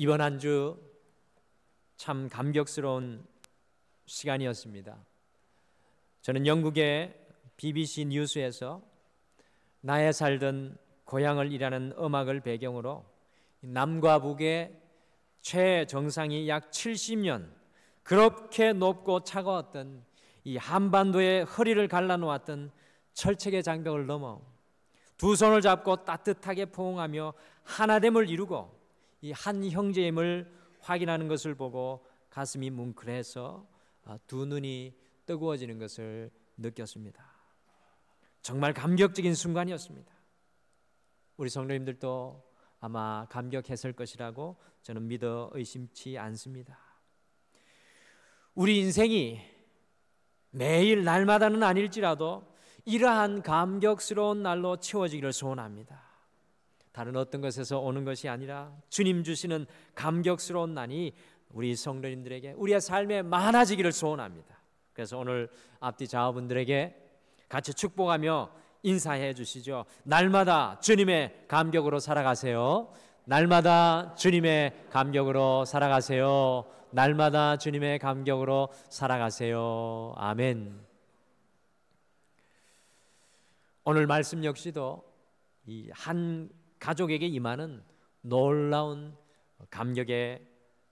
이번 한 주 참 감격스러운 시간이었습니다. 저는 영국의 BBC 뉴스에서 나의 살던 고향을 일하는 음악을 배경으로 남과 북의 최정상이 약 70년 그렇게 높고 차가웠던 이 한반도의 허리를 갈라놓았던 철책의 장벽을 넘어 두 손을 잡고 따뜻하게 포옹하며 하나됨을 이루고 이 한 형제임을 확인하는 것을 보고 가슴이 뭉클해서 두 눈이 뜨거워지는 것을 느꼈습니다. 정말 감격적인 순간이었습니다. 우리 성도님들도 아마 감격했을 것이라고 저는 믿어 의심치 않습니다. 우리 인생이 매일 날마다는 아닐지라도 이러한 감격스러운 날로 채워지기를 소원합니다. 다른 어떤 것에서 오는 것이 아니라 주님 주시는 감격스러운 날이 우리 성도님들에게 우리의 삶에 많아지기를 소원합니다. 그래서 오늘 앞뒤 좌우분들에게 같이 축복하며 인사해 주시죠. 날마다 주님의 감격으로 살아가세요. 날마다 주님의 감격으로 살아가세요. 날마다 주님의 감격으로 살아가세요. 아멘. 오늘 말씀 역시도 이 한 가족에게 임하는 놀라운 감격의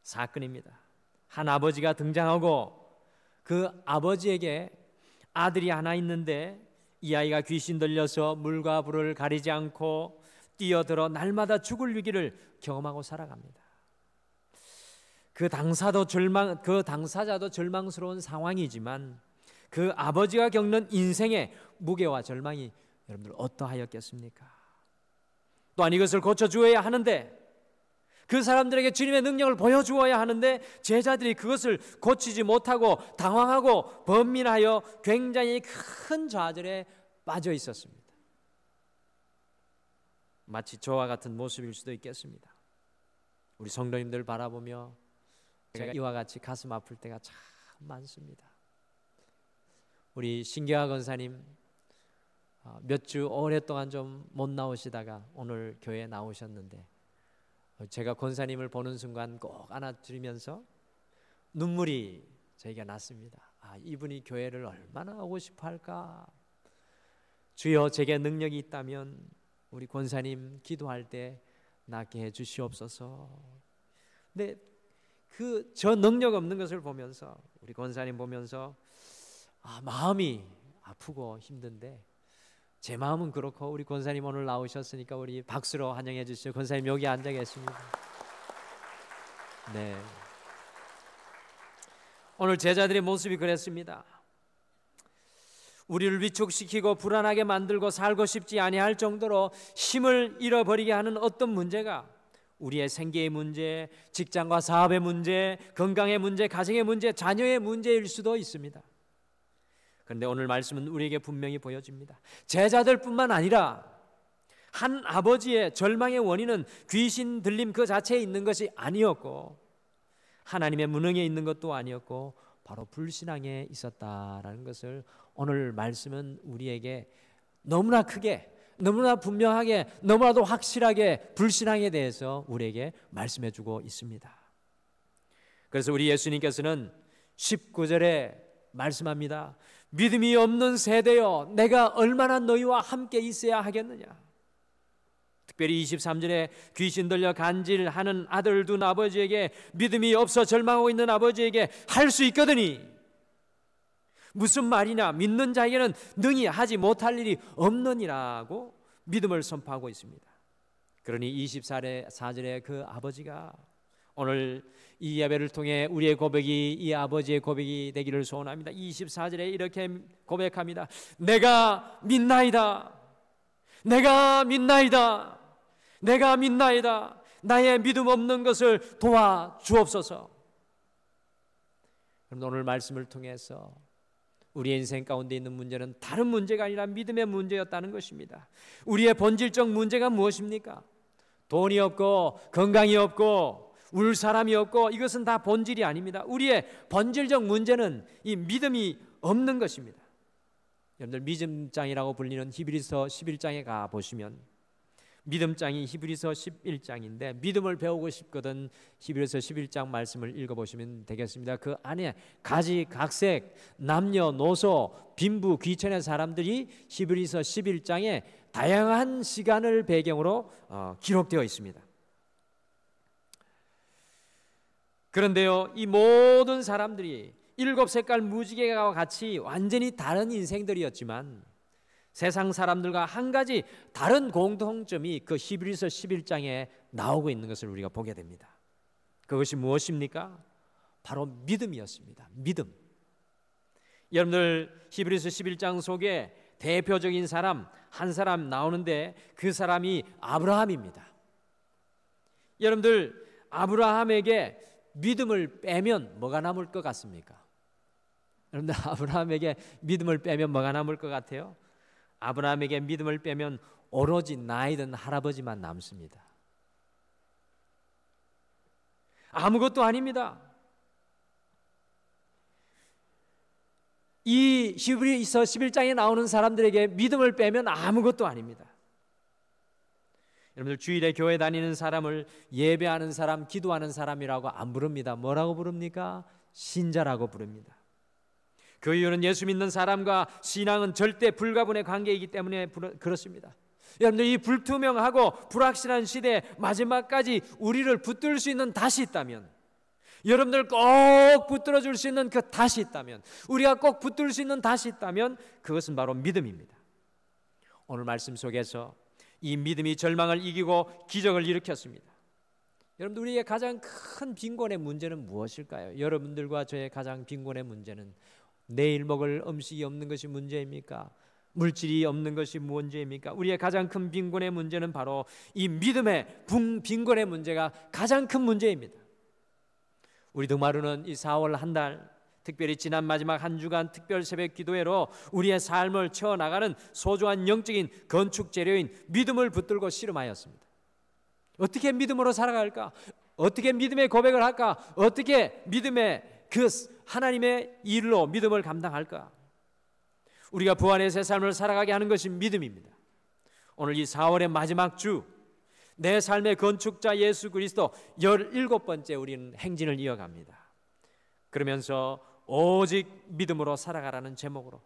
사건입니다. 한 아버지가 등장하고 그 아버지에게 아들이 하나 있는데 이 아이가 귀신 들려서 물과 불을 가리지 않고 뛰어들어 날마다 죽을 위기를 경험하고 살아갑니다. 그 당사자도 절망스러운 상황이지만 그 아버지가 겪는 인생의 무게와 절망이 여러분들 어떠하였겠습니까? 또한 이것을 고쳐주어야 하는데 그 사람들에게 주님의 능력을 보여주어야 하는데 제자들이 그것을 고치지 못하고 당황하고 번민하여 굉장히 큰 좌절에 빠져 있었습니다. 마치 저와 같은 모습일 수도 있겠습니다. 우리 성도님들 바라보며 제가 이와 같이 가슴 아플 때가 참 많습니다. 우리 신경아 권사님 몇 주 오랫동안 좀 못 나오시다가 오늘 교회에 나오셨는데 제가 권사님을 보는 순간 꼭 안아드리면서 눈물이 저희가 났습니다. 이분이 교회를 얼마나 오고 싶어 할까. 주여, 제게 능력이 있다면 우리 권사님 기도할 때 낫게 해 주시옵소서. 근데 저 능력 없는 것을 보면서 우리 권사님 보면서 마음이 아프고 힘든데 제 마음은 그렇고 우리 권사님 오늘 나오셨으니까 우리 박수로 환영해 주시죠. 권사님 여기 앉아 계십니다. 네. 오늘 제자들의 모습이 그랬습니다. 우리를 위축시키고 불안하게 만들고 살고 싶지 아니할 정도로 힘을 잃어버리게 하는 어떤 문제가 우리의 생계의 문제, 직장과 사업의 문제, 건강의 문제, 가정의 문제, 자녀의 문제일 수도 있습니다. 그런데 오늘 말씀은 우리에게 분명히 보여집니다. 제자들뿐만 아니라 한 아버지의 절망의 원인은 귀신 들림 그 자체에 있는 것이 아니었고 하나님의 무능에 있는 것도 아니었고 바로 불신앙에 있었다라는 것을 오늘 말씀은 우리에게 너무나 크게, 너무나 분명하게, 너무나도 확실하게 불신앙에 대해서 우리에게 말씀해주고 있습니다. 그래서 우리 예수님께서는 19절에 말씀합니다. 믿음이 없는 세대여, 내가 얼마나 너희와 함께 있어야 하겠느냐. 특별히 23절에 귀신 들려 간질하는 아들 둔 아버지에게, 믿음이 없어 절망하고 있는 아버지에게 할 수 있거든이. 무슨 말이냐, 믿는 자에게는 능히 하지 못할 일이 없느니라고 믿음을 선포하고 있습니다. 그러니 24절에 그 아버지가 오늘 이 예배를 통해 우리의 고백이 이 아버지의 고백이 되기를 소원합니다. 24절에 이렇게 고백합니다. 내가 믿나이다. 내가 믿나이다. 내가 믿나이다. 나의 믿음 없는 것을 도와주옵소서. 그럼 오늘 말씀을 통해서 우리의 인생 가운데 있는 문제는 다른 문제가 아니라 믿음의 문제였다는 것입니다. 우리의 본질적 문제가 무엇입니까? 돈이 없고 건강이 없고 울 사람이 없고 이것은 다 본질이 아닙니다. 우리의 본질적 문제는 이 믿음이 없는 것입니다. 여러분들 믿음장이라고 불리는 히브리서 11장에 가보시면 믿음장이 히브리서 11장인데 믿음을 배우고 싶거든 히브리서 11장 말씀을 읽어보시면 되겠습니다. 그 안에 가지각색 남녀노소 빈부 귀천의 사람들이 히브리서 11장에 다양한 시간을 배경으로 기록되어 있습니다. 그런데요, 이 모든 사람들이 일곱 색깔 무지개와 같이 완전히 다른 인생들이었지만 세상 사람들과 한 가지 다른 공통점이 그 히브리서 11장에 나오고 있는 것을 우리가 보게 됩니다. 그것이 무엇입니까? 바로 믿음이었습니다. 믿음. 여러분들 히브리서 11장 속에 대표적인 사람 한 사람 나오는데 그 사람이 아브라함입니다. 여러분들 아브라함에게 믿음을 빼면 뭐가 남을 것 같습니까? 여러분들 아브라함에게 믿음을 빼면 뭐가 남을 것 같아요? 아브라함에게 믿음을 빼면 오로지 나이든 할아버지만 남습니다. 아무것도 아닙니다. 이 히브리서 11장에 나오는 사람들에게 믿음을 빼면 아무것도 아닙니다. 여러분들 주일에 교회 다니는 사람을 예배하는 사람, 기도하는 사람이라고 안 부릅니다. 뭐라고 부릅니까? 신자라고 부릅니다. 그 이유는 예수 믿는 사람과 신앙은 절대 불가분의 관계이기 때문에 그렇습니다. 여러분들 이 불투명하고 불확실한 시대에 마지막까지 우리를 붙들 수 있는 닷이 있다면, 여러분들 꼭 붙들어 줄 수 있는 그 닷이 있다면, 우리가 꼭 붙들 수 있는 닷이 있다면 그것은 바로 믿음입니다. 오늘 말씀 속에서 이 믿음이 절망을 이기고 기적을 일으켰습니다. 여러분들 우리의 가장 큰 빈곤의 문제는 무엇일까요? 여러분들과 저의 가장 빈곤의 문제는 내일 먹을 음식이 없는 것이 문제입니까? 물질이 없는 것이 문제입니까? 우리의 가장 큰 빈곤의 문제는 바로 이 믿음의 빈곤의 문제가 가장 큰 문제입니다. 우리 등마루는 이 4월 한 달, 특별히 지난 마지막 한 주간 특별 새벽 기도회로 우리의 삶을 채워나가는 소중한 영적인 건축 재료인 믿음을 붙들고 씨름하였습니다. 어떻게 믿음으로 살아갈까? 어떻게 믿음의 고백을 할까? 어떻게 믿음의 그 하나님의 일로 믿음을 감당할까? 우리가 부활의 새 삶을 살아가게 하는 것이 믿음입니다. 오늘 이 4월의 마지막 주, 내 삶의 건축자 예수 그리스도 17번째 우리는 행진을 이어갑니다. 그러면서 오직 믿음으로 살아가라는 제목으로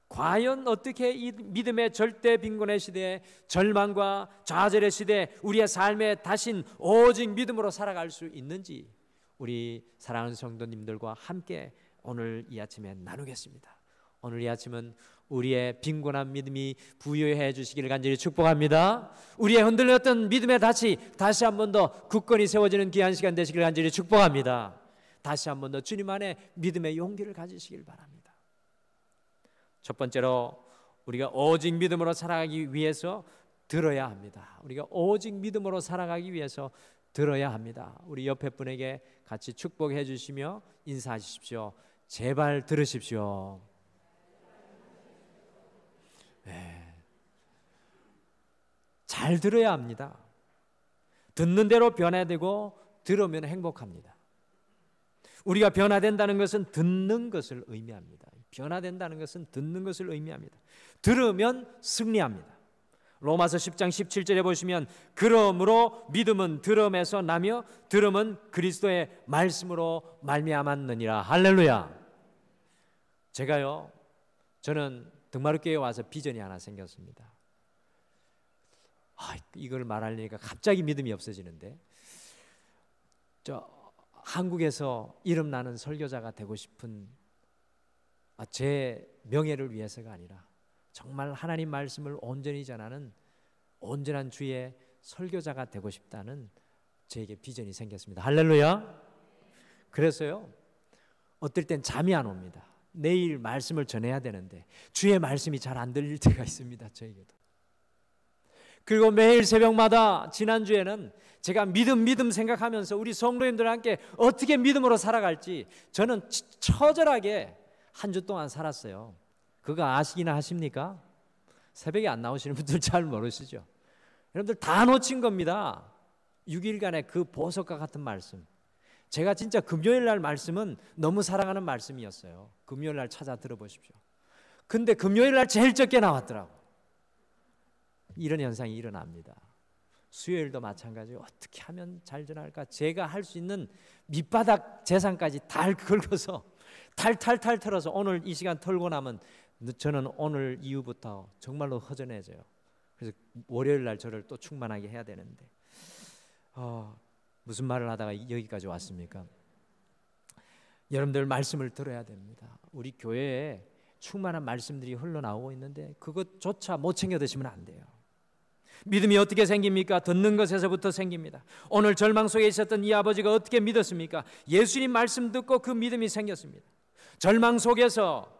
과연 어떻게 이 믿음의 절대 빈곤의 시대에, 절망과 좌절의 시대에 우리의 삶의 다신 오직 믿음으로 살아갈 수 있는지 우리 사랑하는 성도님들과 함께 오늘 이 아침에 나누겠습니다. 오늘 이 아침은 우리의 빈곤한 믿음이 부여해 주시기를 간절히 축복합니다. 우리의 흔들렸던 믿음의 닻이 다시 한 번 더 굳건히 세워지는 귀한 시간 되시기를 간절히 축복합니다. 다시 한 번 더 주님 안에 믿음의 용기를 가지시길 바랍니다. 첫 번째로 우리가 오직 믿음으로 살아가기 위해서 들어야 합니다. 우리가 오직 믿음으로 살아가기 위해서 들어야 합니다. 우리 옆에 분에게 같이 축복해 주시며 인사하십시오. 제발 들으십시오. 네. 잘 들어야 합니다. 듣는 대로 변화되고 들으면 행복합니다. 우리가 변화된다는 것은 듣는 것을 의미합니다. 변화된다는 것은 듣는 것을 의미합니다. 들으면 승리합니다. 로마서 10장 17절에 보시면 그러므로 믿음은 들음에서 나며 들음은 그리스도의 말씀으로 말미암았느니라. 할렐루야. 저는 등마루교회에 와서 비전이 하나 생겼습니다. 이걸 말하려니까 갑자기 믿음이 없어지는데, 한국에서 이름나는 설교자가 되고 싶은, 제 명예를 위해서가 아니라 정말 하나님 말씀을 온전히 전하는 온전한 주의 설교자가 되고 싶다는 저에게 비전이 생겼습니다. 할렐루야. 그래서요, 어떨 땐 잠이 안 옵니다. 내일 말씀을 전해야 되는데 주의 말씀이 잘 안 들릴 때가 있습니다. 저에게도. 그리고 매일 새벽마다 지난주에는 제가 믿음 생각하면서 우리 성도님들과 함께 어떻게 믿음으로 살아갈지 저는 처절하게 한 주 동안 살았어요. 그거 아시기나 하십니까? 새벽에 안 나오시는 분들 잘 모르시죠? 여러분들 다 놓친 겁니다. 6일간의 그 보석과 같은 말씀. 제가 진짜 금요일 날 말씀은 너무 사랑하는 말씀이었어요. 금요일 날 찾아 들어보십시오. 근데 금요일 날 제일 적게 나왔더라고. 이런 현상이 일어납니다. 수요일도 마찬가지예요. 어떻게 하면 잘 전할까? 제가 할 수 있는 밑바닥 재산까지 다 긁어서 탈탈탈 털어서 오늘 이 시간 털고 나면 저는 오늘 이후부터 정말로 허전해져요. 그래서 월요일 날 저를 또 충만하게 해야 되는데 무슨 말을 하다가 여기까지 왔습니까? 여러분들 말씀을 들어야 됩니다. 우리 교회에 충만한 말씀들이 흘러나오고 있는데 그것조차 못 챙겨 드시면 안 돼요. 믿음이 어떻게 생깁니까? 듣는 것에서부터 생깁니다. 오늘 절망 속에 있었던 이 아버지가 어떻게 믿었습니까? 예수님 말씀 듣고 그 믿음이 생겼습니다. 절망 속에서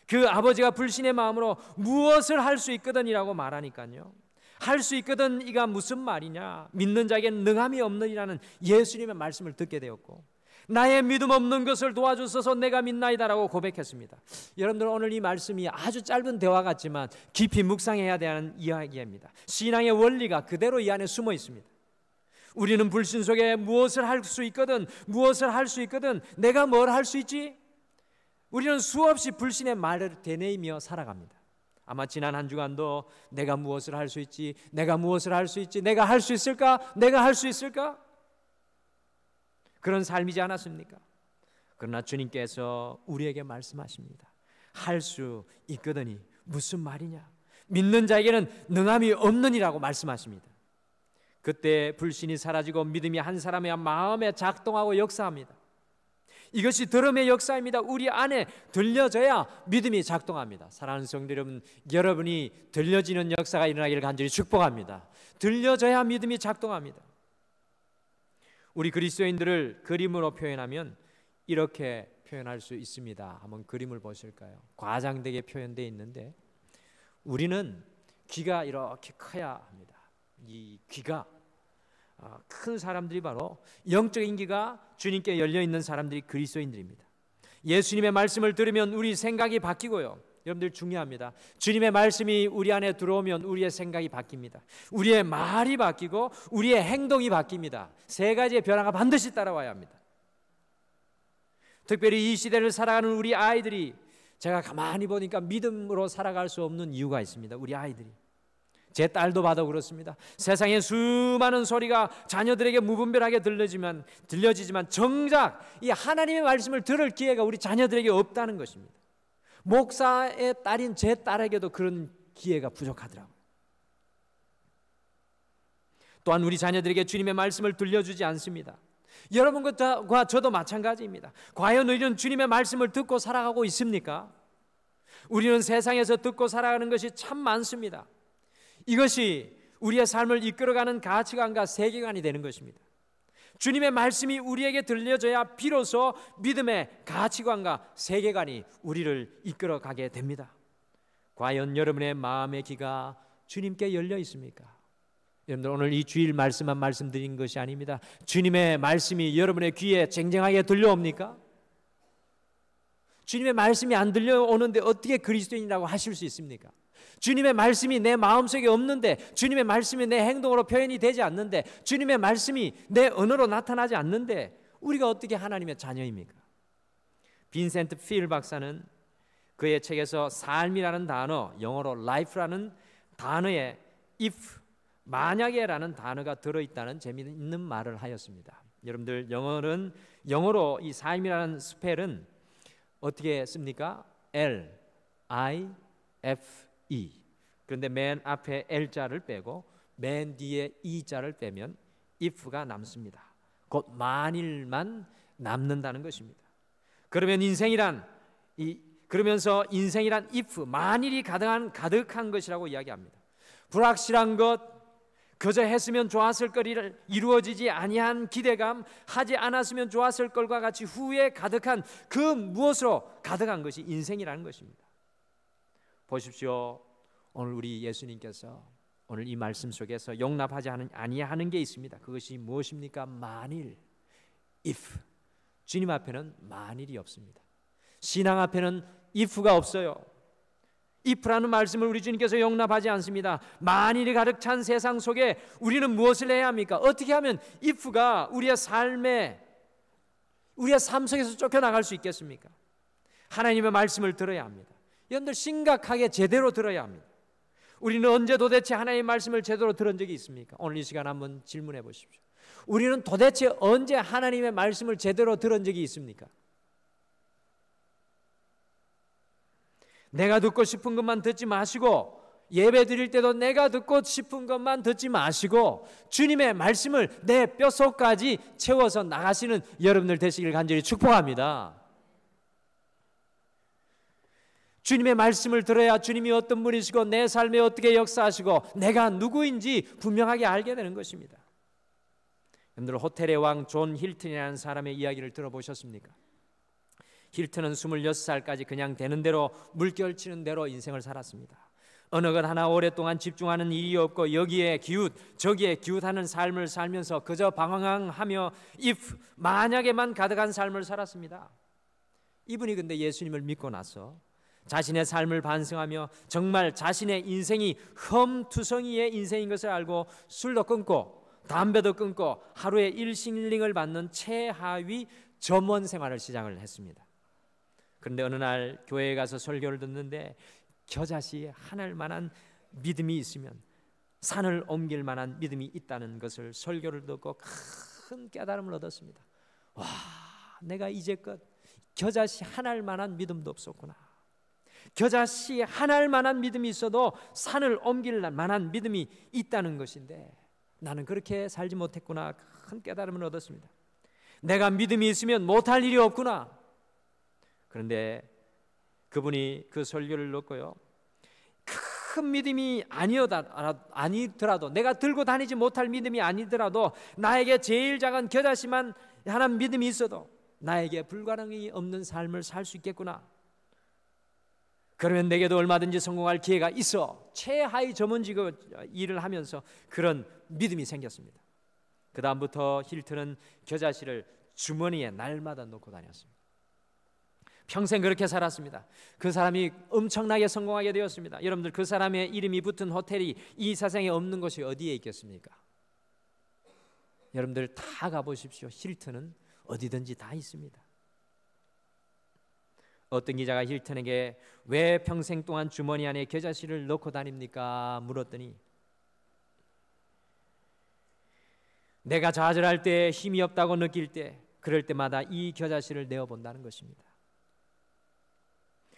그 아버지가 불신의 마음으로 무엇을 할 수 있거든이라고 말하니까요. 할 수 있거든 이가 무슨 말이냐? 믿는 자에게는 능함이 없느니라는 예수님의 말씀을 듣게 되었고 나의 믿음 없는 것을 도와주소서 내가 믿나이다라고 고백했습니다. 여러분들 오늘 이 말씀이 아주 짧은 대화 같지만 깊이 묵상해야 되는 이야기입니다. 신앙의 원리가 그대로 이 안에 숨어 있습니다. 우리는 불신 속에 무엇을 할 수 있거든 무엇을 할 수 있거든 내가 뭘 할 수 있지? 우리는 수없이 불신의 말을 되뇌이며 살아갑니다. 아마 지난 한 주간도 내가 무엇을 할 수 있지? 내가 무엇을 할 수 있지? 내가 할 수 있을까? 내가 할 수 있을까? 그런 삶이지 않았습니까? 그러나 주님께서 우리에게 말씀하십니다. 할 수 있거든이 무슨 말이냐? 믿는 자에게는 능함이 없느니라고 말씀하십니다. 그때 불신이 사라지고 믿음이 한 사람의 마음에 작동하고 역사합니다. 이것이 들음의 역사입니다. 우리 안에 들려져야 믿음이 작동합니다. 사랑하는 성도 여러분, 여러분이 들려지는 역사가 일어나기를 간절히 축복합니다. 들려져야 믿음이 작동합니다. 우리 그리스도인들을 그림으로 표현하면 이렇게 표현할 수 있습니다. 한번 그림을 보실까요? 과장되게 표현되어 있는데 우리는 귀가 이렇게 커야 합니다. 이 귀가 큰 사람들이 바로 영적인 귀가 주님께 열려있는 사람들이 그리스도인들입니다. 예수님의 말씀을 들으면 우리 생각이 바뀌고요. 여러분들 중요합니다. 주님의 말씀이 우리 안에 들어오면 우리의 생각이 바뀝니다. 우리의 말이 바뀌고 우리의 행동이 바뀝니다. 세 가지의 변화가 반드시 따라와야 합니다. 특별히 이 시대를 살아가는 우리 아이들이 제가 가만히 보니까 믿음으로 살아갈 수 없는 이유가 있습니다. 우리 아이들이 제 딸도 봐도 그렇습니다. 세상에 수많은 소리가 자녀들에게 무분별하게 들려지지만 정작 이 하나님의 말씀을 들을 기회가 우리 자녀들에게 없다는 것입니다. 목사의 딸인 제 딸에게도 그런 기회가 부족하더라고요. 또한 우리 자녀들에게 주님의 말씀을 들려주지 않습니다. 여러분과 저도 마찬가지입니다. 과연 우리는 주님의 말씀을 듣고 살아가고 있습니까? 우리는 세상에서 듣고 살아가는 것이 참 많습니다. 이것이 우리의 삶을 이끌어가는 가치관과 세계관이 되는 것입니다. 주님의 말씀이 우리에게 들려져야 비로소 믿음의 가치관과 세계관이 우리를 이끌어가게 됩니다. 과연 여러분의 마음의 귀가 주님께 열려 있습니까? 여러분들 오늘 이 주일 말씀만 말씀드린 것이 아닙니다. 주님의 말씀이 여러분의 귀에 쟁쟁하게 들려옵니까? 주님의 말씀이 안 들려오는데 어떻게 그리스도인이라고 하실 수 있습니까? 주님의 말씀이 내 마음속에 없는데, 주님의 말씀이 내 행동으로 표현이 되지 않는데, 주님의 말씀이 내 언어로 나타나지 않는데 우리가 어떻게 하나님의 자녀입니까? 빈센트 필 박사는 그의 책에서 삶이라는 단어, 영어로 life라는 단어에 if, 만약에라는 단어가 들어있다는 재미있는 말을 하였습니다. 여러분들 영어로 이 삶이라는 스펠은 어떻게 씁니까? L, I, F, E. 그런데 맨 앞에 L자를 빼고 맨 뒤에 E자를 빼면 if가 남습니다. 곧 만일만 남는다는 것입니다. 그러면서 인생이란 if, 만일이 가득한 것이라고 이야기합니다. 불확실한 것, 그저 했으면 좋았을 거리를 이루어지지 아니한 기대감, 하지 않았으면 좋았을 걸과 같이 후에 가득한 그 무엇으로 가득한 것이 인생이라는 것입니다. 보십시오. 오늘 우리 예수님께서 오늘 이 말씀 속에서 용납하지 아니하는 게 있습니다. 그것이 무엇입니까? 만일, if. 주님 앞에는 만일이 없습니다. 신앙 앞에는 if가 없어요. if라는 말씀을 우리 주님께서 용납하지 않습니다. 만일이 가득 찬 세상 속에 우리는 무엇을 해야 합니까? 어떻게 하면 if가 우리의 삶 속에서 쫓겨나갈 수 있겠습니까? 하나님의 말씀을 들어야 합니다. 여러분들 심각하게 제대로 들어야 합니다. 우리는 언제 도대체 하나님의 말씀을 제대로 들은 적이 있습니까? 오늘 이 시간 한번 질문해 보십시오. 우리는 도대체 언제 하나님의 말씀을 제대로 들은 적이 있습니까? 내가 듣고 싶은 것만 듣지 마시고, 예배 드릴 때도 내가 듣고 싶은 것만 듣지 마시고 주님의 말씀을 내 뼛속까지 채워서 나가시는 여러분들 되시길 간절히 축복합니다. 주님의 말씀을 들어야 주님이 어떤 분이시고 내 삶에 어떻게 역사하시고 내가 누구인지 분명하게 알게 되는 것입니다. 여러분들 호텔의 왕 존 힐튼이라는 사람의 이야기를 들어보셨습니까? 힐튼은 26살까지 그냥 되는 대로 물결치는 대로 인생을 살았습니다. 어느 것 하나 오랫동안 집중하는 일이 없고 여기에 기웃 저기에 기웃하는 삶을 살면서 그저 방황하며 if 만약에만 가득한 삶을 살았습니다. 이분이 근데 예수님을 믿고 나서 자신의 삶을 반성하며 정말 자신의 인생이 험투성이의 인생인 것을 알고 술도 끊고 담배도 끊고 하루에 일신일링을 받는 최하위 점원 생활을 시작을 했습니다. 그런데 어느 날 교회에 가서 설교를 듣는데 겨자씨 하늘 만한 믿음이 있으면 산을 옮길 만한 믿음이 있다는 것을 설교를 듣고 큰 깨달음을 얻었습니다. 와, 내가 이제껏 겨자씨 하늘 만한 믿음도 없었구나. 겨자씨 하늘 만한 믿음이 있어도 산을 옮길 만한 믿음이 있다는 것인데 나는 그렇게 살지 못했구나. 큰 깨달음을 얻었습니다. 내가 믿음이 있으면 못할 일이 없구나. 그런데 그분이 그 설교를 듣고요, 큰 믿음이 아니더라도 내가 들고 다니지 못할 믿음이 아니더라도 나에게 제일 작은 겨자씨만 하나님 믿음이 있어도 나에게 불가능이 없는 삶을 살 수 있겠구나. 그러면 내게도 얼마든지 성공할 기회가 있어. 최하위 전문직의 일을 하면서 그런 믿음이 생겼습니다. 그 다음부터 힐튼은 겨자씨를 주머니에 날마다 놓고 다녔습니다. 평생 그렇게 살았습니다. 그 사람이 엄청나게 성공하게 되었습니다. 여러분들, 그 사람의 이름이 붙은 호텔이 이 세상에 없는 곳이 어디에 있겠습니까? 여러분들 다 가보십시오. 힐튼은 어디든지 다 있습니다. 어떤 기자가 힐튼에게 왜 평생 동안 주머니 안에 겨자씨를 넣고 다닙니까? 물었더니 내가 좌절할 때, 힘이 없다고 느낄 때, 그럴 때마다 이 겨자씨를 내어본다는 것입니다.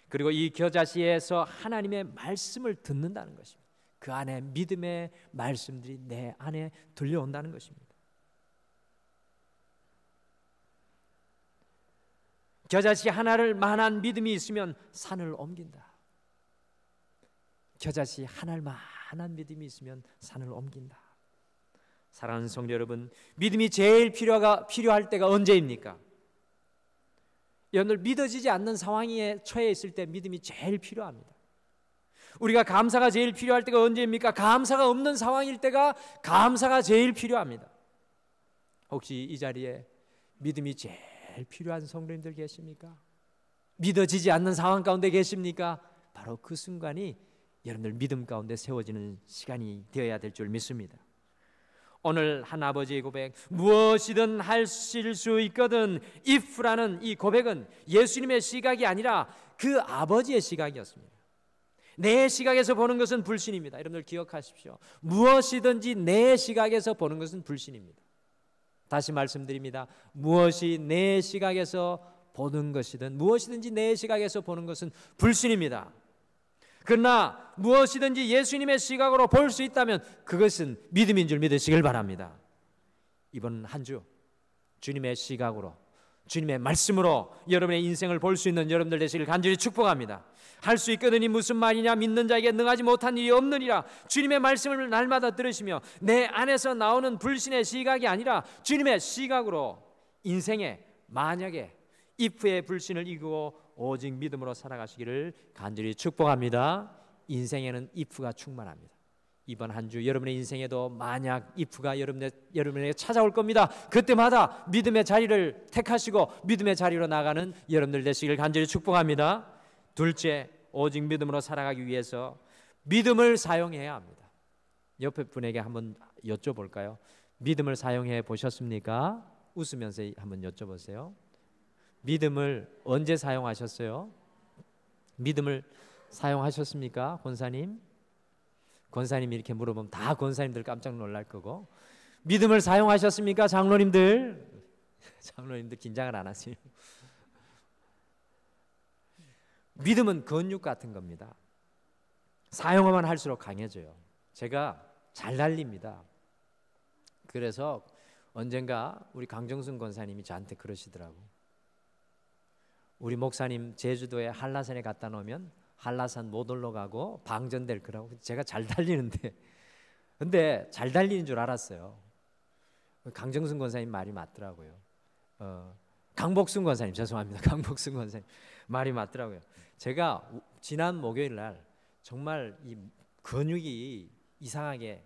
그리고 이 겨자씨에서 하나님의 말씀을 듣는다는 것입니다. 그 안에 믿음의 말씀들이 내 안에 들려온다는 것입니다. 겨자씨 하나를 만한 믿음이 있으면 산을 옮긴다. 겨자씨 하나를 만한 믿음이 있으면 산을 옮긴다. 사랑하는 성도 여러분, 믿음이 제일 필요할 때가 언제입니까? 여러분들, 믿어지지 않는 상황에 처해 있을 때 믿음이 제일 필요합니다. 우리가 감사가 제일 필요할 때가 언제입니까? 감사가 없는 상황일 때가 감사가 제일 필요합니다. 혹시 이 자리에 믿음이 제일 필요한 성도님들 계십니까? 믿어지지 않는 상황 가운데 계십니까? 바로 그 순간이 여러분들 믿음 가운데 세워지는 시간이 되어야 될 줄 믿습니다. 오늘 한 아버지의 고백, 무엇이든 하실 수 있거든 if라는 이 고백은 예수님의 시각이 아니라 그 아버지의 시각이었습니다. 내 시각에서 보는 것은 불신입니다. 여러분들 기억하십시오. 무엇이든지 내 시각에서 보는 것은 불신입니다. 다시 말씀드립니다. 무엇이 내 시각에서 보는 것이든 무엇이든지 내 시각에서 보는 것은 불신입니다. 그러나 무엇이든지 예수님의 시각으로 볼 수 있다면 그것은 믿음인 줄 믿으시길 바랍니다. 이번 한 주 주님의 시각으로, 주님의 말씀으로 여러분의 인생을 볼 수 있는 여러분들 되시길 간절히 축복합니다. 할 수 있거든이 무슨 말이냐, 믿는 자에게 능하지 못한 일이 없느니라. 주님의 말씀을 날마다 들으시며 내 안에서 나오는 불신의 시각이 아니라 주님의 시각으로 인생에 만약에 if의 불신을 이기고 오직 믿음으로 살아가시기를 간절히 축복합니다. 인생에는 if가 충만합니다. 이번 한 주 여러분의 인생에도 만약 if가 여러분에게 찾아올 겁니다. 그때마다 믿음의 자리를 택하시고 믿음의 자리로 나가는 여러분들 되시길 간절히 축복합니다. 둘째, 오직 믿음으로 살아가기 위해서 믿음을 사용해야 합니다. 옆에 분에게 한번 여쭤볼까요? 믿음을 사용해 보셨습니까? 웃으면서 한번 여쭤보세요. 믿음을 언제 사용하셨어요? 믿음을 사용하셨습니까, 권사님? 권사님이 이렇게 물어보면 다 권사님들 깜짝 놀랄 거고. 믿음을 사용하셨습니까, 장로님들? 장로님들 긴장을 안 하세요. 믿음은 근육 같은 겁니다. 사용하면 할수록 강해져요. 제가 잘 달립니다. 그래서 언젠가 우리 강정순 권사님이 저한테 그러시더라고. 우리 목사님 제주도에 한라산에 갖다 놓으면 한라산 못 올라가고 방전될 거라고. 제가 잘 달리는데, 근데 잘 달리는 줄 알았어요. 강정순 권사님 말이 맞더라고요. 강복순 권사님, 죄송합니다. 강복순 권사님 말이 맞더라고요. 제가 지난 목요일 날 정말 이 근육이 이상하게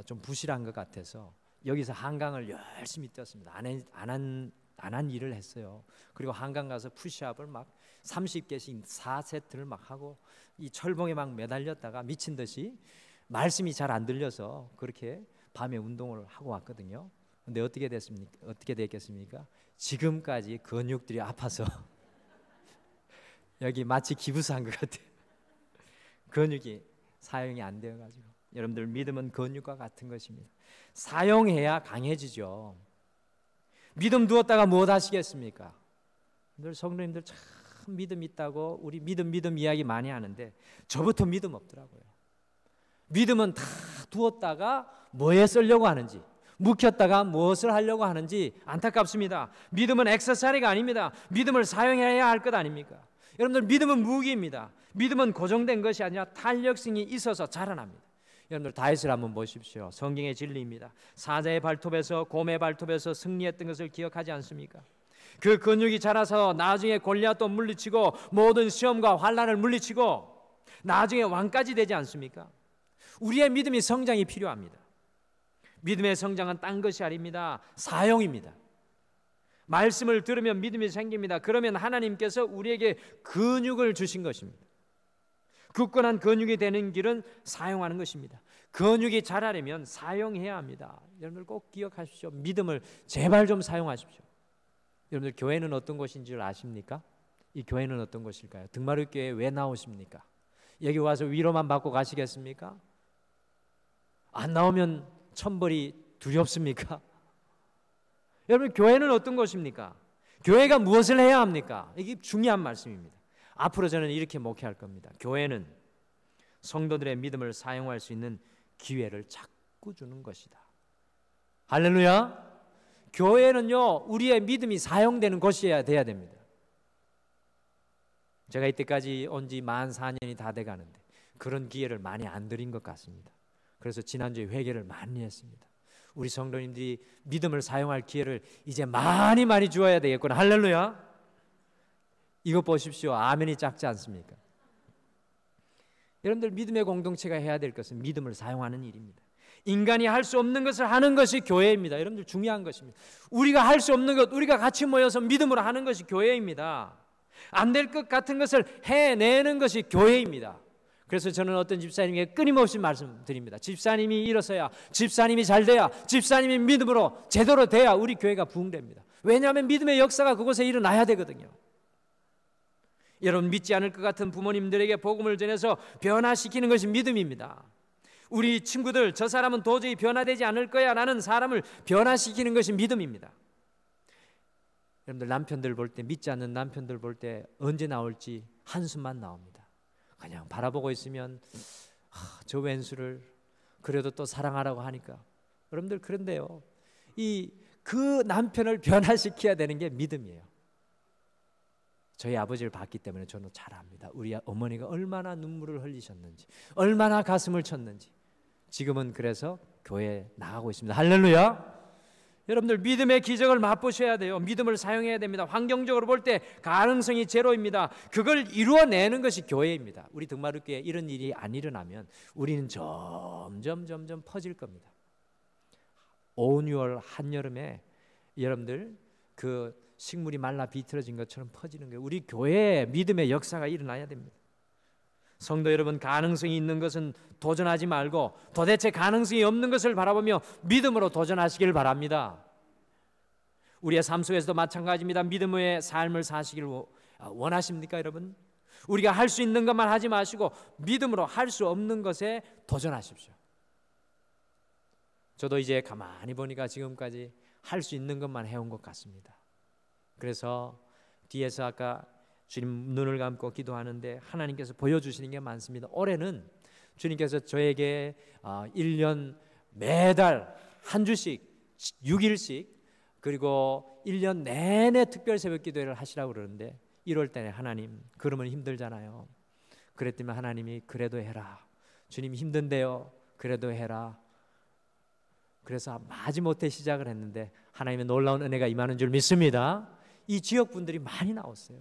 좀 부실한 것 같아서 여기서 한강을 열심히 뛰었습니다. 안 한 일을 했어요. 그리고 한강 가서 푸시업을 막 30개씩 4세트를 막 하고 이 철봉에 막 매달렸다가 미친 듯이 말씀이 잘 안 들려서 그렇게 밤에 운동을 하고 왔거든요. 근데 어떻게 됐겠습니까? 지금까지 근육들이 아파서 여기 마치 기부스한 것 같아요. 근육이 사용이 안 되어가지고. 여러분들, 믿음은 근육과 같은 것입니다. 사용해야 강해지죠. 믿음 두었다가 무엇 하시겠습니까? 늘 성도님들 참 믿음 있다고 우리 믿음 이야기 많이 하는데 저부터 믿음 없더라고요. 믿음은 다 두었다가 뭐에 쓰려고 하는지, 묵혔다가 무엇을 하려고 하는지 안타깝습니다. 믿음은 액세서리가 아닙니다. 믿음을 사용해야 할 것 아닙니까? 여러분들, 믿음은 무기입니다. 믿음은 고정된 것이 아니라 탄력성이 있어서 자라납니다. 여러분들, 다윗을 한번 보십시오. 성경의 진리입니다. 사자의 발톱에서, 곰의 발톱에서 승리했던 것을 기억하지 않습니까? 그 근육이 자라서 나중에 골리앗도 물리치고 모든 시험과 환난을 물리치고 나중에 왕까지 되지 않습니까? 우리의 믿음이 성장이 필요합니다. 믿음의 성장은 딴 것이 아닙니다. 사용입니다. 말씀을 들으면 믿음이 생깁니다. 그러면 하나님께서 우리에게 근육을 주신 것입니다. 굳건한 근육이 되는 길은 사용하는 것입니다. 근육이 자라려면 사용해야 합니다. 여러분들 꼭 기억하십시오. 믿음을 제발 좀 사용하십시오. 여러분들, 교회는 어떤 곳인 줄 아십니까? 이 교회는 어떤 곳일까요? 등마루 교회에 왜 나오십니까? 여기 와서 위로만 받고 가시겠습니까? 안 나오면 천벌이 두렵습니까? 여러분, 교회는 어떤 곳입니까? 교회가 무엇을 해야 합니까? 이게 중요한 말씀입니다. 앞으로 저는 이렇게 목회할 겁니다. 교회는 성도들의 믿음을 사용할 수 있는 기회를 자꾸 주는 것이다. 할렐루야. 교회는요, 우리의 믿음이 사용되는 곳이어야 돼야 됩니다. 제가 이때까지 온 지 14년이 다 돼가는데 그런 기회를 많이 안 드린 것 같습니다. 그래서 지난주에 회개를 많이 했습니다. 우리 성도님들이 믿음을 사용할 기회를 이제 많이 주어야 되겠구나. 할렐루야. 이거 보십시오. 아멘이 작지 않습니까? 여러분들, 믿음의 공동체가 해야 될 것은 믿음을 사용하는 일입니다. 인간이 할 수 없는 것을 하는 것이 교회입니다. 여러분들, 중요한 것입니다. 우리가 할 수 없는 것, 우리가 같이 모여서 믿음으로 하는 것이 교회입니다. 안 될 것 같은 것을 해내는 것이 교회입니다. 그래서 저는 어떤 집사님에게 끊임없이 말씀드립니다. 집사님이 일어서야, 집사님이 잘 돼야, 집사님이 믿음으로 제대로 돼야 우리 교회가 부흥됩니다. 왜냐하면 믿음의 역사가 그곳에 일어나야 되거든요. 여러분, 믿지 않을 것 같은 부모님들에게 복음을 전해서 변화시키는 것이 믿음입니다. 우리 친구들, 저 사람은 도저히 변화되지 않을 거야 라는 사람을 변화시키는 것이 믿음입니다. 여러분들, 남편들 볼 때, 믿지 않는 남편들 볼 때 언제 나올지 한숨만 나옵니다. 그냥 바라보고 있으면 저 왼수를 그래도 또 사랑하라고 하니까. 여러분들, 그런데요, 그 남편을 변화시켜야 되는 게 믿음이에요. 저희 아버지를 봤기 때문에 저는 잘 압니다. 우리 어머니가 얼마나 눈물을 흘리셨는지, 얼마나 가슴을 쳤는지. 지금은 그래서 교회에 나가고 있습니다. 할렐루야. 여러분들, 믿음의 기적을 맛보셔야 돼요. 믿음을 사용해야 됩니다. 환경적으로 볼 때 가능성이 제로입니다. 그걸 이루어내는 것이 교회입니다. 우리 등마루교회 이런 일이 안 일어나면 우리는 점점 퍼질 겁니다. 온 6월 한여름에 여러분들 그 식물이 말라 비틀어진 것처럼 퍼지는 거예요. 우리 교회에 믿음의 역사가 일어나야 됩니다. 성도 여러분, 가능성이 있는 것은 도전하지 말고 도대체 가능성이 없는 것을 바라보며 믿음으로 도전하시길 바랍니다. 우리의 삶 속에서도 마찬가지입니다. 믿음의 삶을 사시길 원하십니까, 여러분? 우리가 할 수 있는 것만 하지 마시고 믿음으로 할 수 없는 것에 도전하십시오. 저도 이제 가만히 보니까 지금까지 할 수 있는 것만 해온 것 같습니다. 그래서 뒤에서 아까 주님 눈을 감고 기도하는데 하나님께서 보여주시는 게 많습니다. 올해는 주님께서 저에게 1년 매달 한 주씩 6일씩 그리고 1년 내내 특별 새벽 기도회를 하시라고 그러는데 1월 달에 하나님 그러면 힘들잖아요. 그랬더니 하나님이 그래도 해라. 주님 힘든데요. 그래도 해라. 그래서 마지못해 시작을 했는데 하나님의 놀라운 은혜가 임하는 줄 믿습니다. 이 지역 분들이 많이 나왔어요.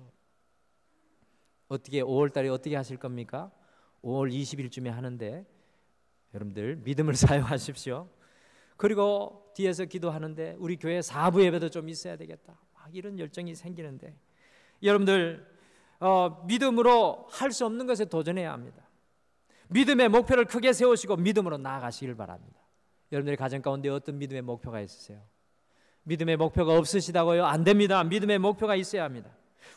어떻게 5월 달에 어떻게 하실 겁니까? 5월 20일쯤에 하는데 여러분들 믿음을 사용하십시오. 그리고 뒤에서 기도하는데 우리 교회 4부 예배도 좀 있어야 되겠다. 막 이런 열정이 생기는데 여러분들 믿음으로 할 수 없는 것에 도전해야 합니다. 믿음의 목표를 크게 세우시고 믿음으로 나아가시길 바랍니다. 여러분들의 가정 가운데 어떤 믿음의 목표가 있으세요? 믿음의 목표가 없으시다고요? 안 됩니다. 믿음의 목표가 있어야 합니다.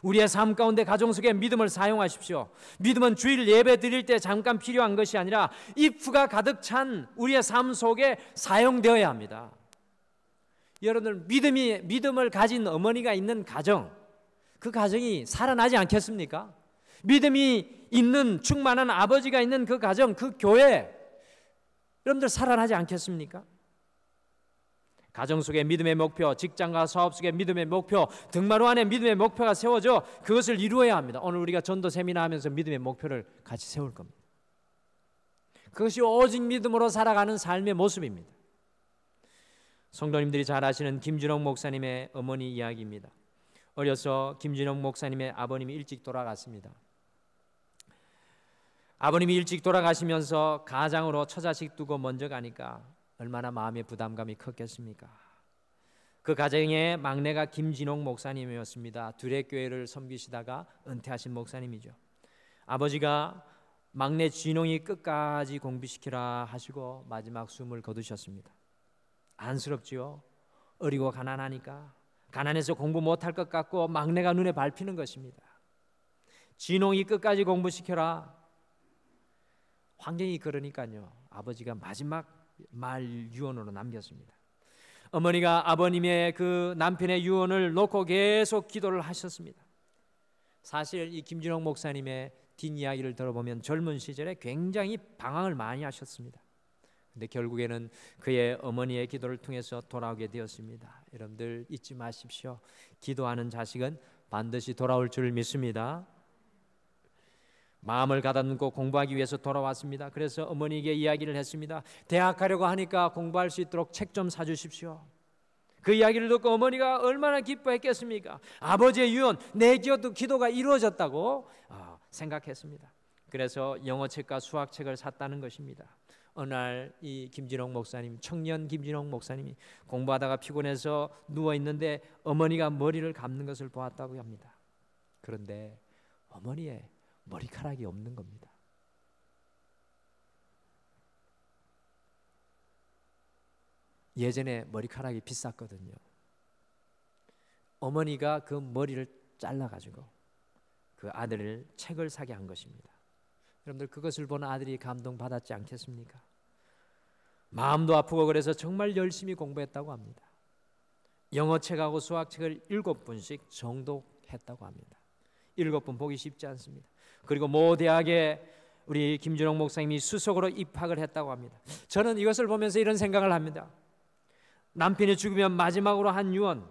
우리의 삶 가운데 가정 속에 믿음을 사용하십시오. 믿음은 주일 예배 드릴 때 잠깐 필요한 것이 아니라 if가 가득 찬 우리의 삶 속에 사용되어야 합니다. 여러분들 믿음을 가진 어머니가 있는 가정, 그 가정이 살아나지 않겠습니까? 믿음이 있는 충만한 아버지가 있는 그 가정, 그 교회, 여러분들 살아나지 않겠습니까? 가정 속에 믿음의 목표, 직장과 사업 속에 믿음의 목표, 등마루 안에 믿음의 목표가 세워져 그것을 이루어야 합니다. 오늘 우리가 전도 세미나 하면서 믿음의 목표를 같이 세울 겁니다. 그것이 오직 믿음으로 살아가는 삶의 모습입니다. 성도님들이 잘 아시는 김준옥 목사님의 어머니 이야기입니다. 어려서 김준옥 목사님의 아버님이 일찍 돌아갔습니다. 아버님이 일찍 돌아가시면서 가장으로 처자식 두고 먼저 가니까 얼마나 마음의 부담감이 컸겠습니까? 그 가정의 막내가 김진옥 목사님이었습니다. 두레교회를 섬기시다가 은퇴하신 목사님이죠. 아버지가 막내 진홍이 끝까지 공부시키라 하시고 마지막 숨을 거두셨습니다. 안쓰럽지요. 어리고 가난하니까 가난해서 공부 못할 것 같고 막내가 눈에 밟히는 것입니다. 진홍이 끝까지 공부시켜라. 환경이 그러니까요. 아버지가 마지막 말 유언으로 남겼습니다. 어머니가 아버님의 그 남편의 유언을 놓고 계속 기도를 하셨습니다. 사실 이 김준옥 목사님의 뒷이야기를 들어보면 젊은 시절에 굉장히 방황을 많이 하셨습니다. 근데 결국에는 그의 어머니의 기도를 통해서 돌아오게 되었습니다. 여러분들 잊지 마십시오. 기도하는 자식은 반드시 돌아올 줄 믿습니다. 마음을 가다듬고 공부하기 위해서 돌아왔습니다. 그래서 어머니에게 이야기를 했습니다. 대학 가려고 하니까 공부할 수 있도록 책 좀 사주십시오. 그 이야기를 듣고 어머니가 얼마나 기뻐했겠습니까? 아버지의 유언, 내 기도가 이루어졌다고 생각했습니다. 그래서 영어책과 수학책을 샀다는 것입니다. 어느 날 이 김진옥 목사님, 청년 김진옥 목사님이 공부하다가 피곤해서 누워있는데 어머니가 머리를 감는 것을 보았다고 합니다. 그런데 어머니의 머리카락이 없는 겁니다. 예전에 머리카락이 비쌌거든요. 어머니가 그 머리를 잘라가지고 그 아들을 책을 사게 한 것입니다. 여러분들 그것을 보는 아들이 감동받았지 않겠습니까? 마음도 아프고 그래서 정말 열심히 공부했다고 합니다. 영어책하고 수학책을 7분씩 정독했다고 합니다. 7분 보기 쉽지 않습니다. 그리고 모 대학에 우리 김준옥 목사님이 수석으로 입학을 했다고 합니다. 저는 이것을 보면서 이런 생각을 합니다. 남편이 죽으면 마지막으로 한 유언,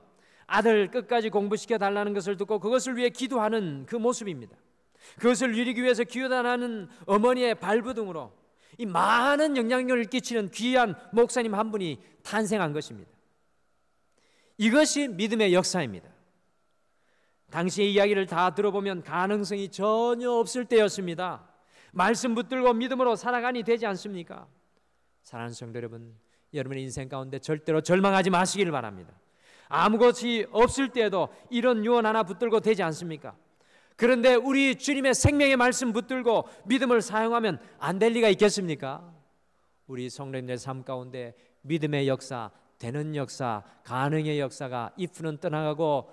아들 끝까지 공부시켜 달라는 것을 듣고 그것을 위해 기도하는 그 모습입니다. 그것을 누리기 위해서 기도하는 어머니의 발부둥으로 이 많은 영향력을 끼치는 귀한 목사님 한 분이 탄생한 것입니다. 이것이 믿음의 역사입니다. 당시의 이야기를 다 들어보면 가능성이 전혀 없을 때였습니다. 말씀 붙들고 믿음으로 살아가니 되지 않습니까? 사랑하는 성도 여러분, 여러분의 인생 가운데 절대로 절망하지 마시기를 바랍니다. 아무것이 없을 때에도 이런 유언 하나 붙들고 되지 않습니까? 그런데 우리 주님의 생명의 말씀 붙들고 믿음을 사용하면 안 될 리가 있겠습니까? 우리 성도님의 삶 가운데 믿음의 역사, 되는 역사, 가능의 역사가 if는 떠나가고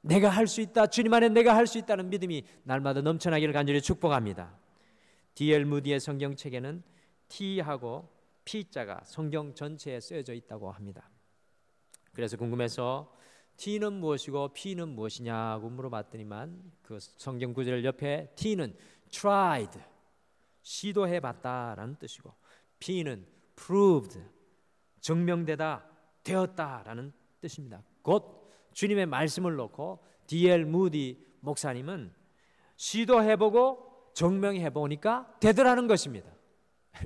내가 할 수 있다, 주님 안에 내가 할 수 있다는 믿음이 날마다 넘쳐나기를 간절히 축복합니다. D.L. 무디의 성경책에는 T하고 P자가 성경 전체에 쓰여져 있다고 합니다. 그래서 궁금해서 T는 무엇이고 P는 무엇이냐고 물어봤더니만 그 성경 구절 옆에 T는 tried, 시도해봤다라는 뜻이고, P는 proved, 증명되다, 되었다라는 뜻입니다. 곧 주님의 말씀을 놓고 D.L. 무디 목사님은 시도해보고 증명해보니까 되더라는 것입니다.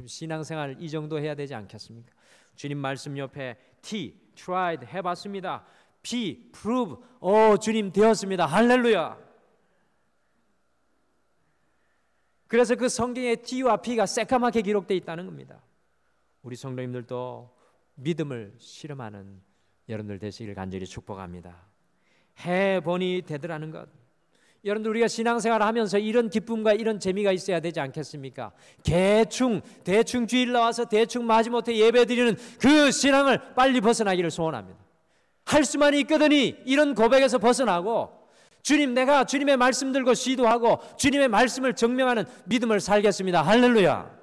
신앙생활 이 정도 해야 되지 않겠습니까? 주님 말씀 옆에 T, tried, 해봤습니다. P, prove, 주님 되었습니다. 할렐루야. 그래서 그 성경에 T와 P가 새까맣게 기록되어 있다는 겁니다. 우리 성도님들도 믿음을 실험하는 여러분들 되시길 간절히 축복합니다. 해보니 되더라는 것. 여러분들 우리가 신앙생활을 하면서 이런 기쁨과 이런 재미가 있어야 되지 않겠습니까? 대충 주일 나와서 대충 마지못해 예배드리는 그 신앙을 빨리 벗어나기를 소원합니다. 할 수만 있거든이 이런 고백에서 벗어나고, 주님, 내가 주님의 말씀 들고 시도하고 주님의 말씀을 증명하는 믿음을 살겠습니다. 할렐루야.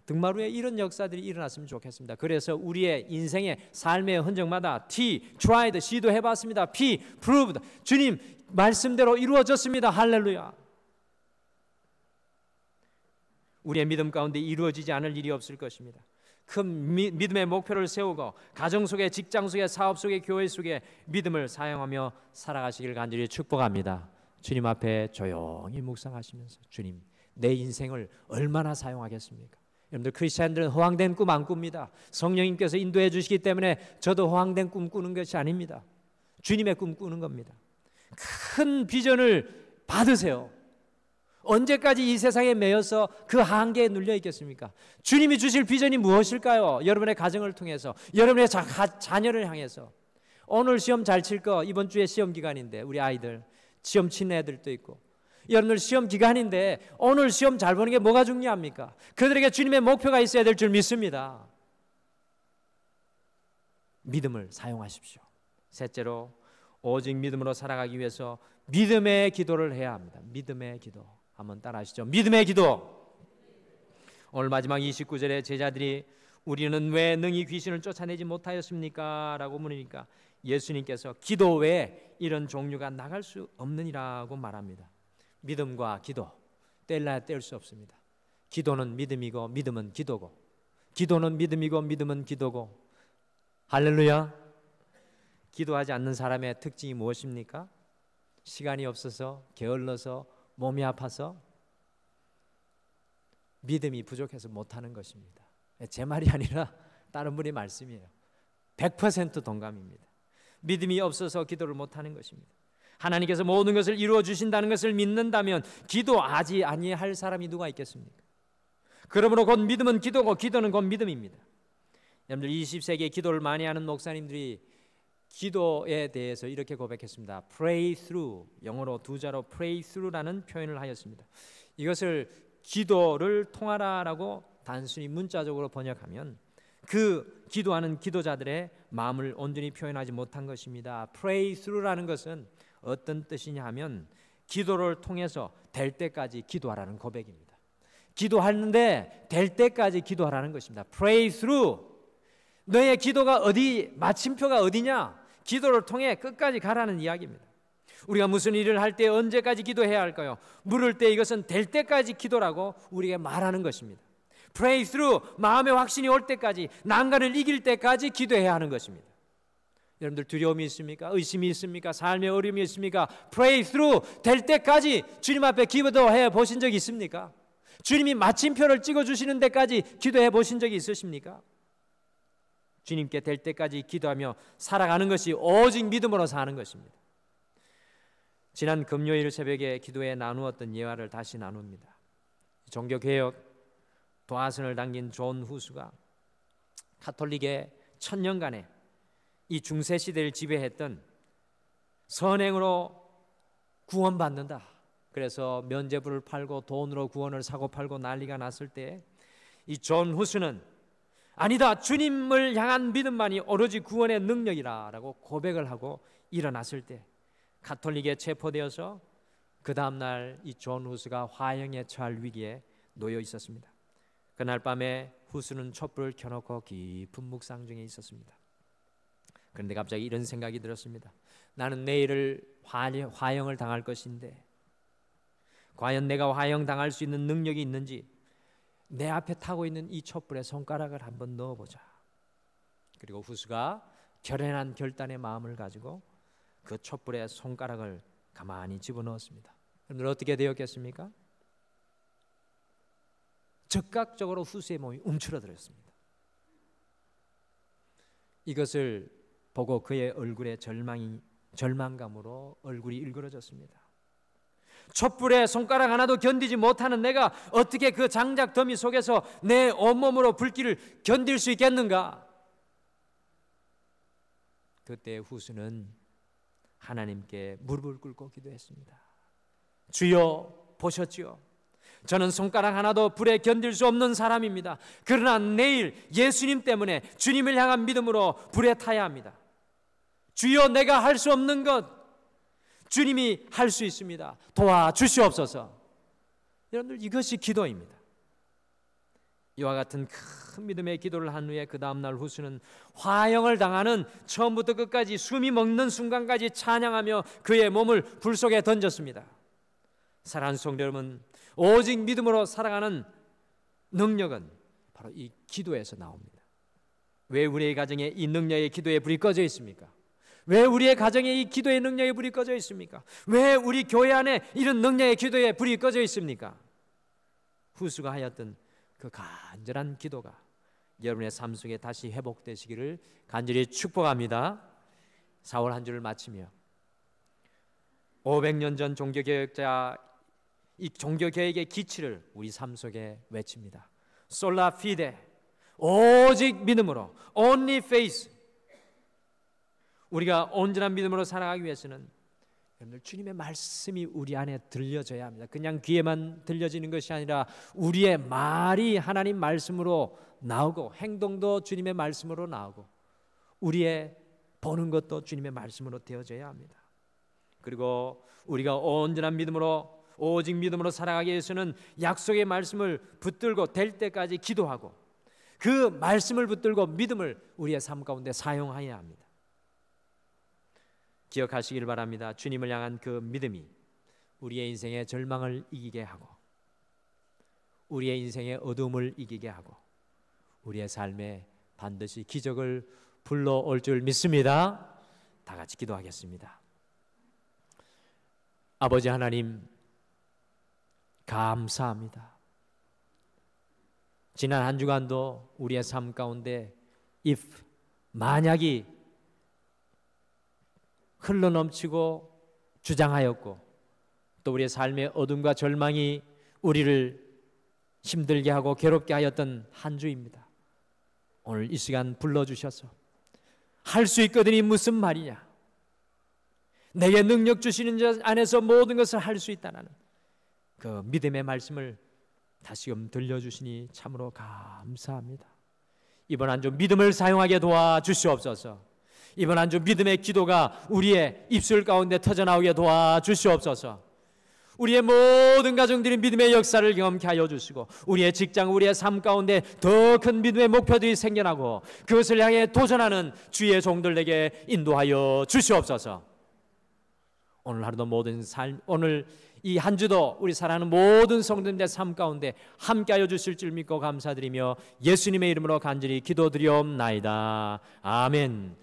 등마루에 이런 역사들이 일어났으면 좋겠습니다. 그래서 우리의 인생의 삶의 흔적마다 T, tried, 시도해봤습니다. P, proved, 주님 말씀대로 이루어졌습니다. 할렐루야. 우리의 믿음 가운데 이루어지지 않을 일이 없을 것입니다. 큰 믿음의 목표를 세우고 가정 속에, 직장 속에, 사업 속에, 교회 속에 믿음을 사용하며 살아가시길 간절히 축복합니다. 주님 앞에 조용히 묵상하시면서, 주님, 내 인생을 얼마나 사용하겠습니까? 여러분들 크리스찬들은 허황된 꿈 안 꿉니다. 성령님께서 인도해 주시기 때문에 저도 허황된 꿈 꾸는 것이 아닙니다. 주님의 꿈 꾸는 겁니다. 큰 비전을 받으세요. 언제까지 이 세상에 매여서 그 한계에 눌려 있겠습니까? 주님이 주실 비전이 무엇일까요? 여러분의 가정을 통해서, 여러분의 자녀를 향해서. 오늘 시험 잘 칠 거, 이번 주에 시험 기간인데 우리 아이들 시험 치는 애들도 있고, 여러분들 시험 기간인데 오늘 시험 잘 보는 게 뭐가 중요합니까? 그들에게 주님의 목표가 있어야 될 줄 믿습니다. 믿음을 사용하십시오. 셋째로, 오직 믿음으로 살아가기 위해서 믿음의 기도를 해야 합니다. 믿음의 기도. 한번 따라 하시죠. 믿음의 기도. 오늘 마지막 29절에 제자들이 우리는 왜 능히 귀신을 쫓아내지 못하였습니까? 라고 물으니까 예수님께서 기도 외에 이런 종류가 나갈 수 없느니라고 말합니다. 믿음과 기도, 뗄래야 뗄 수 없습니다. 기도는 믿음이고 믿음은 기도고, 기도는 믿음이고 믿음은 기도고. 할렐루야. 기도하지 않는 사람의 특징이 무엇입니까? 시간이 없어서, 게을러서, 몸이 아파서, 믿음이 부족해서 못하는 것입니다. 제 말이 아니라 다른 분의 말씀이에요. 100% 동감입니다. 믿음이 없어서 기도를 못하는 것입니다. 하나님께서 모든 것을 이루어 주신다는 것을 믿는다면 기도하지 아니할 사람이 누가 있겠습니까? 그러므로 곧 믿음은 기도고 기도는 곧 믿음입니다. 여러분들 20세기에 기도를 많이 하는 목사님들이 기도에 대해서 이렇게 고백했습니다. Pray through, 영어로 두 자로 pray through라는 표현을 하였습니다. 이것을 기도를 통하라라고 단순히 문자적으로 번역하면 그 기도하는 기도자들의 마음을 온전히 표현하지 못한 것입니다. Pray through라는 것은 어떤 뜻이냐 하면 기도를 통해서 될 때까지 기도하라는 고백입니다. 기도하는데 될 때까지 기도하라는 것입니다. Pray through. 너의 기도가 어디, 마침표가 어디냐? 기도를 통해 끝까지 가라는 이야기입니다. 우리가 무슨 일을 할 때 언제까지 기도해야 할까요? 물을 때 이것은 될 때까지 기도라고 우리에게 말하는 것입니다. Pray through, 마음의 확신이 올 때까지, 난간을 이길 때까지 기도해야 하는 것입니다. 여러분들 두려움이 있습니까? 의심이 있습니까? 삶의 어려움이 있습니까? Pray through, 될 때까지 주님 앞에 기도해 보신 적이 있습니까? 주님이 마침표를 찍어주시는 데까지 기도해 보신 적이 있으십니까? 주님께 될 때까지 기도하며 살아가는 것이 오직 믿음으로 사는 것입니다. 지난 금요일 새벽에 기도에 나누었던 예화를 다시 나눕니다. 종교개혁 도화선을 당긴 존 후스가 가톨릭의 1000년간의 이 중세시대를 지배했던 선행으로 구원받는다. 그래서 면죄부를 팔고 돈으로 구원을 사고 팔고 난리가 났을 때 이 존 후스는 아니다, 주님을 향한 믿음만이 오로지 구원의 능력이라 라고 고백을 하고 일어났을 때 가톨릭에 체포되어서 그 다음날 이 존 후스가 화형에 처할 위기에 놓여 있었습니다. 그날 밤에 후스는 촛불을 켜놓고 깊은 묵상 중에 있었습니다. 그런데 갑자기 이런 생각이 들었습니다. 나는 내일을 화형을 당할 것인데 과연 내가 화형 당할 수 있는 능력이 있는지 내 앞에 타고 있는 이 촛불에 손가락을 한번 넣어보자. 그리고 후스가 결연한 결단의 마음을 가지고 그 촛불에 손가락을 가만히 집어넣었습니다. 여러분들 어떻게 되었겠습니까? 즉각적으로 후스의 몸이 움츠러들었습니다. 이것을 보고 그의 얼굴에 절망감으로 얼굴이 일그러졌습니다. 촛불에 손가락 하나도 견디지 못하는 내가 어떻게 그 장작 더미 속에서 내 온몸으로 불길을 견딜 수 있겠는가? 그때 후스는 하나님께 무릎을 꿇고 기도했습니다. 주여, 보셨지요? 저는 손가락 하나도 불에 견딜 수 없는 사람입니다. 그러나 내일 예수님 때문에 주님을 향한 믿음으로 불에 타야 합니다. 주여, 내가 할 수 없는 것 주님이 할 수 있습니다. 도와주시옵소서. 여러분들, 이것이 기도입니다. 이와 같은 큰 믿음의 기도를 한 후에 그 다음날 후스는 화형을 당하는 처음부터 끝까지 숨이 먹는 순간까지 찬양하며 그의 몸을 불 속에 던졌습니다. 사랑하는 성도 여러분, 오직 믿음으로 살아가는 능력은 바로 이 기도에서 나옵니다. 왜 우리의 가정에 이 능력의 기도의 불이 꺼져 있습니까? 왜 우리의 가정에 이 기도의 능력의 불이 꺼져 있습니까? 왜 우리 교회 안에 이런 능력의 기도의 불이 꺼져 있습니까? 후스가 하였던 그 간절한 기도가 여러분의 삶 속에 다시 회복되시기를 간절히 축복합니다. 4월 한 주를 마치며 500년 전 이 종교개혁의 기치를 우리 삶 속에 외칩니다. 솔라 피데, 오직 믿음으로, only faith. 우리가 온전한 믿음으로 살아가기 위해서는 여러분들, 주님의 말씀이 우리 안에 들려져야 합니다. 그냥 귀에만 들려지는 것이 아니라 우리의 말이 하나님 말씀으로 나오고 행동도 주님의 말씀으로 나오고 우리의 보는 것도 주님의 말씀으로 되어져야 합니다. 그리고 우리가 온전한 믿음으로, 오직 믿음으로 살아가기 위해서는 약속의 말씀을 붙들고 될 때까지 기도하고 그 말씀을 붙들고 믿음을 우리의 삶 가운데 사용해야 합니다. 기억하시길 바랍니다. 주님을 향한 그 믿음이 우리의 인생의 절망을 이기게 하고 우리의 인생의 어두움을 이기게 하고 우리의 삶에 반드시 기적을 불러올 줄 믿습니다. 다 같이 기도하겠습니다. 아버지 하나님, 감사합니다. 지난 한 주간도 우리의 삶 가운데 만약이 흘러넘치고 주장하였고 또 우리의 삶의 어둠과 절망이 우리를 힘들게 하고 괴롭게 하였던 한 주입니다. 오늘 이 시간 불러주셔서 할 수 있거든이 무슨 말이냐, 내게 능력 주시는 자 안에서 모든 것을 할 수 있다는 그 믿음의 말씀을 다시금 들려주시니 참으로 감사합니다. 이번 한 주 믿음을 사용하게 도와주시옵소서. 이번 한 주 믿음의 기도가 우리의 입술 가운데 터져나오게 도와주시옵소서. 우리의 모든 가정들이 믿음의 역사를 경험케 하여 주시고 우리의 직장, 우리의 삶 가운데 더 큰 믿음의 목표들이 생겨나고 그것을 향해 도전하는 주의 종들에게 인도하여 주시옵소서. 오늘 하루도 모든 삶, 오늘 이 한 주도 우리 사랑하는 모든 성도님들의 삶 가운데 함께하여 주실 줄 믿고 감사드리며 예수님의 이름으로 간절히 기도드리옵나이다. 아멘.